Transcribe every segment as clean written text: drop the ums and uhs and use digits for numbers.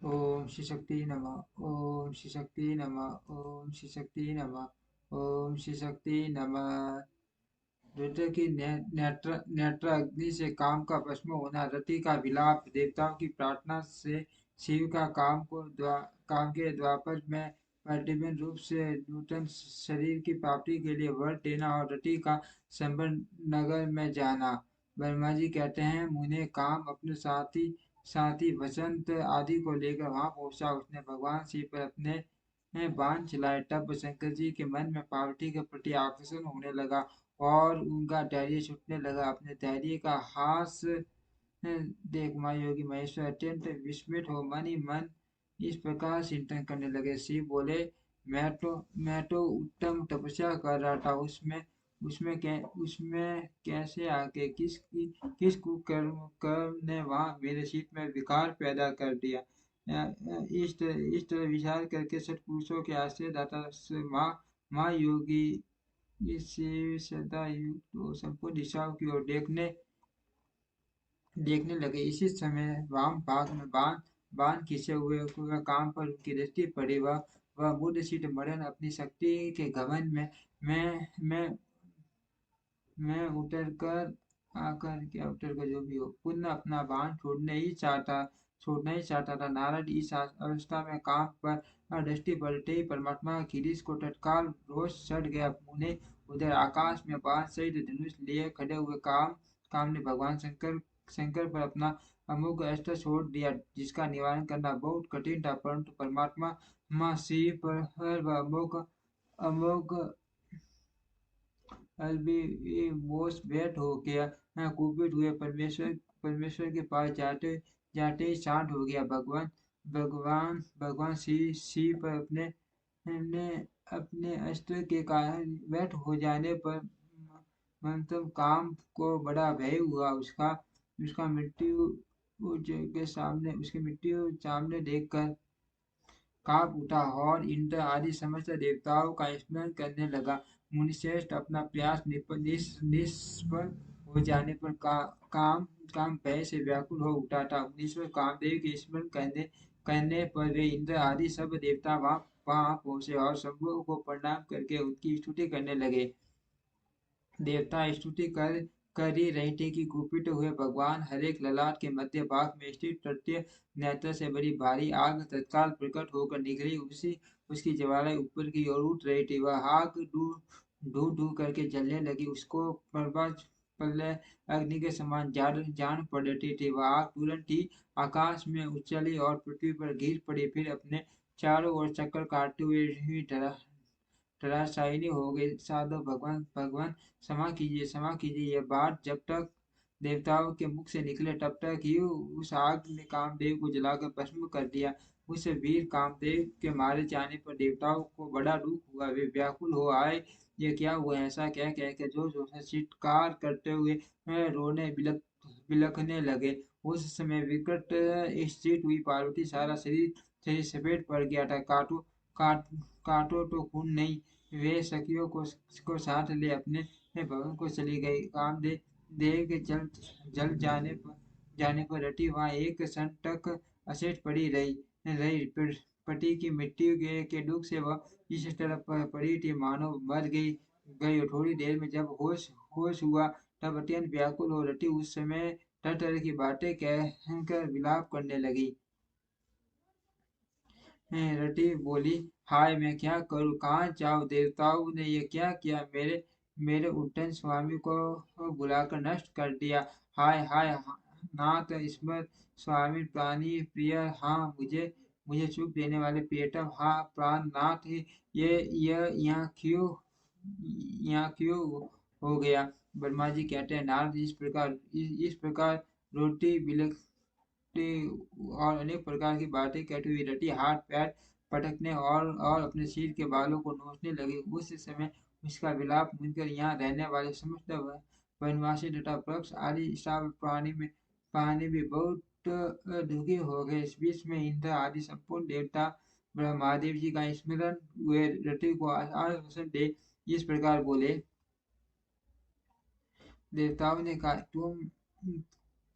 ओम श्री शक्ति नमः। ओम श्री शक्ति नमः। ओम श्री शक्ति नमः। ओम श्री शक्ति नमः। रुद्र की नेत्र अग्नि से काम का भस्म होना, रति का विलाप, देवताओं की प्रार्थना से शिव का काम के द्वापर में प्रतिबिंब रूप से नूतन शरीर की प्राप्ति के लिए वर देना और रति का संबंध नगर में जाना। ब्रह्मा जी कहते हैं, मुने काम अपने साथी साथी वसंत आदि को लेकर वहां पहुंचा। उसने भगवान शिव पर अपने बाण चलाए। तब शंकर जी के मन में पार्वती के प्रति आकर्षण होने लगा और उनका धैर्य छूटने लगा। अपने धैर्य का हास देख महायोगी महेश्वर अत्यंत विस्मित हो मन ही मन इस प्रकार चिंतन करने लगे। शिव बोले, मैं तो उत्तम तपस्या कर रहा था, उसमें कैसे आके किस कुकर्म ने वहां मेरे चित में विकार पैदा कर दिया। इस तरह विचार करके सत्पुरुषों के आश्रयदाता माँ योगी इससे श्रद्धा युक्त वो संपूर्ण दिशाओं की ओर देखने लगे। इसी समय वाम भाग में बाण बाण खींचे हुए काम पर उनकी दृष्टि पड़ी। वह बुद्ध सिद्ध मरण अपनी शक्ति के घमंड में मैं मैं मैं उतर कर जो भी हो पुनः अपना बाण छोड़ना ही चाहता था। नारद इस अवस्था में काम पर दृष्टि पड़ते ही परमात्मा गिरीश को तत्काल रोष चढ़ गया। उन्हें उधर आकाश में बाण सहित धनुष लिए खड़े हुए काम ने भगवान शंकर पर अपना अमोघ अस्त्र छोड़ दिया, जिसका निवारण करना बहुत कठिन था। परंतु परमात्मा माँ शिव पर वह अमोघ बोस बैठ हो गया। कुपित हुए परमेश्वर के पास जाते जाते ही शांत हो गया। भगवान शिव पर अपने अपने अस्त्र के कारण व्यर्थ हो जाने पर मंतव काम को बड़ा भय हुआ। उसका उसका मृत्यु उसकी मृत्यु सामने देखकर काँप उठा और इंद्र आदि समस्त देवताओं का स्मरण करने लगा। मुनिश्रेष्ठ अपना प्रयास निष्फल हो जाने पर काम काम भय से व्याकुल हो उठा था। मुनीश्वर कामदेव के स्मरण करने पर वे इंद्र आदि सब देवता वहां पहुंचे और शंभु को प्रणाम करके उनकी स्तुति करने लगे। देवता स्तुति कर ही रहे थे कि कुपित हुए भगवान हरेक ललाट के मध्य भाग में स्थित तृतीय नेत्र से बड़ी भारी आग तत्काल प्रकट होकर निकली। उसकी ज्वालाएं ऊपर की ओर उठ रही थी। वह आग ढू ढू करके जलने लगी। उसको प्रलय अग्नि के समान जान पड़ रही थी। वह आग तुरंत ही आकाश में उछली और पृथ्वी पर गिर पड़ी। फिर अपने चारों ओर चक्कर काटते हुए ही धराशायी हो गई। साधो भगवान भगवान क्षमा कीजिए। यह बात जब तक देवताओं के मुख से निकले तब तक ही उस आग ने कामदेव को जलाकर भस्म कर दिया। उस वीर कामदेव के मारे जाने पर देवताओं को बड़ा दुख हुआ। वे व्याकुल हो आए, ये क्या हुआ। ऐसा कह के जोर जोर से चित्कार करते हुए रोने बिलखने लगे। उस समय विकट स्थित हुई पार्वती सारा शरीर सफेद पड़ गया था। काट काटो तो खून नहीं। वे सखियों को साथ ले अपने भवन को चली गई। कामदेव देव के जल जाने पर रति वहां एक क्षण तक अशेष पड़ी रही पति की मृत्यु के दुख से वह इस तरह पड़ी थी मानो मर गई। थोड़ी देर में जब होश हुआ तब अत्यंत व्याकुल हो रटी उस समय तरह तरह की बातें कहकर विलाप करने लगी। रटी बोली, हाय मैं क्या करूं, कहाँ जाऊं। देवताओं ने ये क्या किया, मेरे मेरे उड्डन स्वामी को बुलाकर नष्ट कर दिया। हाय हाय नाथ ईश्वर स्वामी प्राणी प्रिय, हाँ मुझे मुझे सुख देने वाले प्रियतम, हाँ प्राण नाथ ये यहाँ क्यों हो गया। ब्रह्मा जी कहते हैं, नारद इस प्रकार रोटी और अनेक प्रकार की बातें कहती हुई रटी हाथ पैर पटकने और अपने सिर के बालों को नोचने लगी। उस समय उसका विलाप सुनकर यहाँ रहने वाले समस्त वनवासी तथा वृक्ष आदि सब प्राणी भी बहुत दुखी हो गए। इस बीच में इंद्र आदि संपूर्ण देवता ब्रह्मादेव जी का स्मरण हुए रति को आश्वासन दे इस प्रकार बोले। देवताओं ने कहा,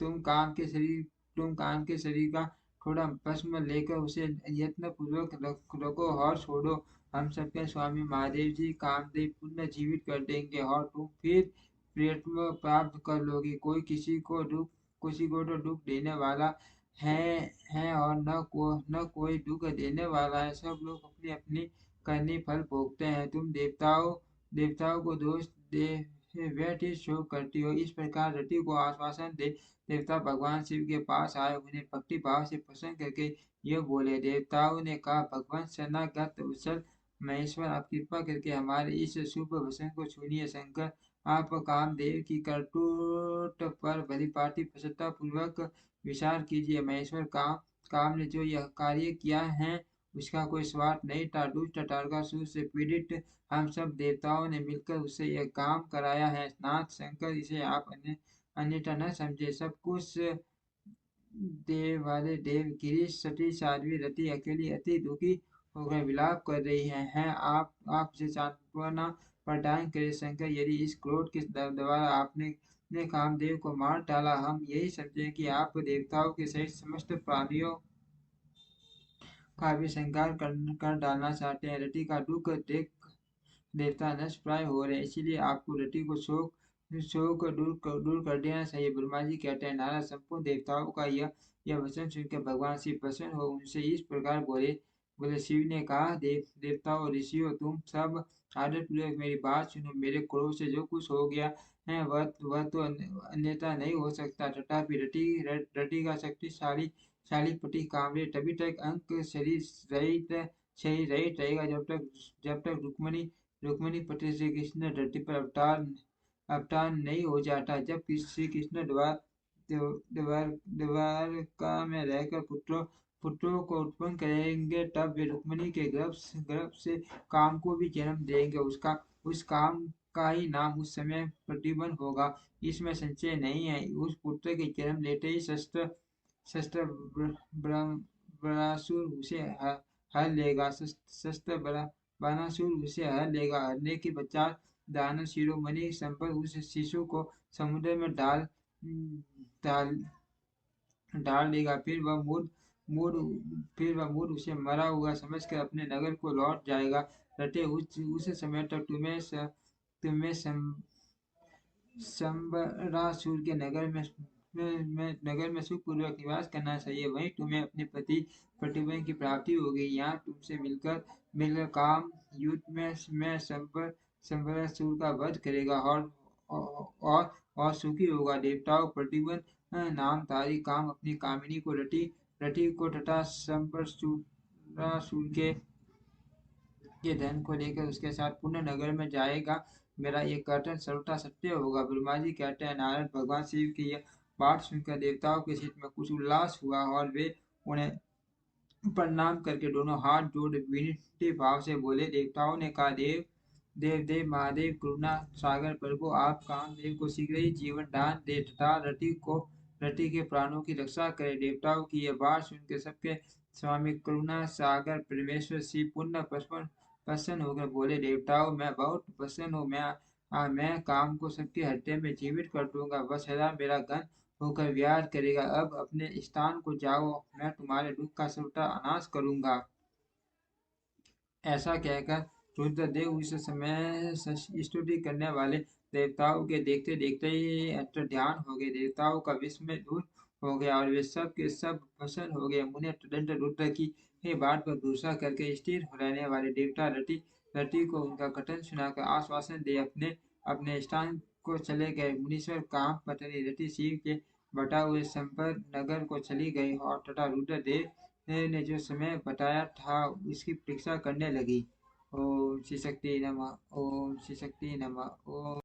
तुम काम के शरीर का थोड़ा भस्म लेकर उसे यत्नपूर्वक रखो और छोड़ो। हम सबके स्वामी महादेव जी कामदेव पुनः जीवित कर देंगे और तुम फिर प्रियत्व प्राप्त कर लोगे। कोई किसी को तो दुख देने वाला है और न कोई दुख देने वाला है। सब लोग अपनी अपनी करनी फल भोगते हैं। तुम देवताओं को दोष दे व्यर्थ शोक करती हो। इस प्रकार रति को आश्वासन दे देवता भगवान शिव के पास आए, उन्हें भक्ति भाव से प्रसन्न करके ये बोले। देवताओं ने कहा, भगवान शरणागत वत्सल महेश्वर, आप कृपा करके हमारे इस शुभ वचन को सुनिए। शंकर, आप कामदेव की करतूत पर भलीभांति प्रसन्नता पूर्वक विचार कीजिए। महेश्वर, काम ने जो यह कार्य किया है उसका कोई स्वार्थ नहीं था। दुष्ट तारकासुर से पीड़ित हम सब देवताओं ने मिलकर उससे यह काम कराया है। नाथ शंकर, इसे आप अन्यथा न समझे। सब कुछ देव वाले देव गिरीश, सती साध्वी रति अकेली अति दुखी होकर विलाप कर रही हैं। आप उसे सांत्वना प्रदान करें। शंकर, यदि इस क्रोध के द्वारा आपने ने कामदेव को मार डाला, हम यही समझे कि आप देवताओं के सहित समस्त प्राणियों का भी संहार कर डालना चाहते हैं। रति का दुख देख देवता नष्ट प्राय हो रहे हैं, इसीलिए आपको रति को शोक दूर कर देना चाहिए। ब्रह्मा जी कहते हैं, नारद संपूर्ण देवताओं का यह वचन सुनकर भगवान शिव प्रसन्न हो उनसे इस प्रकार बोले। शिव ने कहा, देवताओं ऋषियों, तुम सब आदर पूर्वक मेरी बात सुनो। मेरे क्रोध से जो कुछ हो गया है वह तो अन्यथा नहीं हो सकता। तथापि रति का शक्तिशाली शाली पति कामदेव तभी तक अंक शरीर रहित रहेगा जब तक रुक्मणी पति श्री कृष्ण धरती पर अवतार नहीं हो जाता। जब श्री कृष्ण द्वारका में रहकर पुत्रों को उत्पन्न करेंगे, तब वे रुक्मणी के गर्भ से काम को भी जन्म देंगे। उस काम का ही नाम उस समय प्रतिबंध होगा, इसमें संशय नहीं है। उस पुत्र के जन्म लेते ही शस्त्र बरासुर उसे हर लेगा। बानासुर उसे हर लेगा। हरने के पश्चात दानव शिरोमणि संपर उस शिशु को समुद्र में डाल डाल देगा। फिर वह मूड उसे मरा हुआ समझकर अपने नगर को लौट जाएगा। रटे, उस समय तक तुम्हें संबरासुर के नगर में सुखपूर्वक निवास करना चाहिए। वहीं तुम्हें अपने पति प्रतिबंध की प्राप्ति होगी। यहाँ तुमसे मिलकर काम युद्ध में संबरासुर का वध करेगा और सुखी होगा। देवताओं, प्रतिबंध नामधारी काम अपनी कामिनी को रति को तथा संबरासुर के धन को लेकर उसके साथ पुनः नगर में जाएगा। मेरा ये कथन सर्वथा सत्य होगा। ब्रह्मा जी कहते हैं, नारद, भगवान शिव की यह बात सुनकर देवताओं के चित्त में कुछ उल्लास हुआ और वे उन्हें प्रणाम करके दोनों हाथ जोड़ विनती भाव से बोले। देवताओं ने कहा, देव महादेव, करुणा सागर प्रभु, आप कामदेव को शीघ्र ही जीवन दान दे तथा रति के प्राणों की रक्षा करे। देवताओं की यह बात सुनकर सबके स्वामी करुणा सागर परमेश्वर शिव पुनः प्रसन्न होकर बोले, देवताओं, मैं बहुत प्रसन्न हूँ। मैं काम को सबके हृदय में जीवित कर दूंगा। वह सदा मेरा गण होकर विहार करेगा। अब अपने स्थान को जाओ, मैं तुम्हारे दुख का सर्वथा नाश करूंगा। ऐसा कहकर रुद्रदेव उस समय स्तुति करने वाले देवताओं के देखते देखते ही अंतर्ध्यान हो गए। देवताओं का विस्मय दूर हो गया और वे सब के सब प्रसन्न हो गए। मुने तदंत रुद्र की बात पर भरोसा करके स्थिर रहने वाले देवता रति को उनका कथन सुनाकर आश्वासन दे अपने अपने स्थान को चले गए। मुनीश्वर काम पत्नी रति शिव के बटा हुए संपर्क नगर को चली गई और तथा रुद्रदेव ने जो समय बताया था उसकी प्रतीक्षा करने लगी। ओम श्री शक्ति नमः। ओम श्री शक्ति नमः। ओम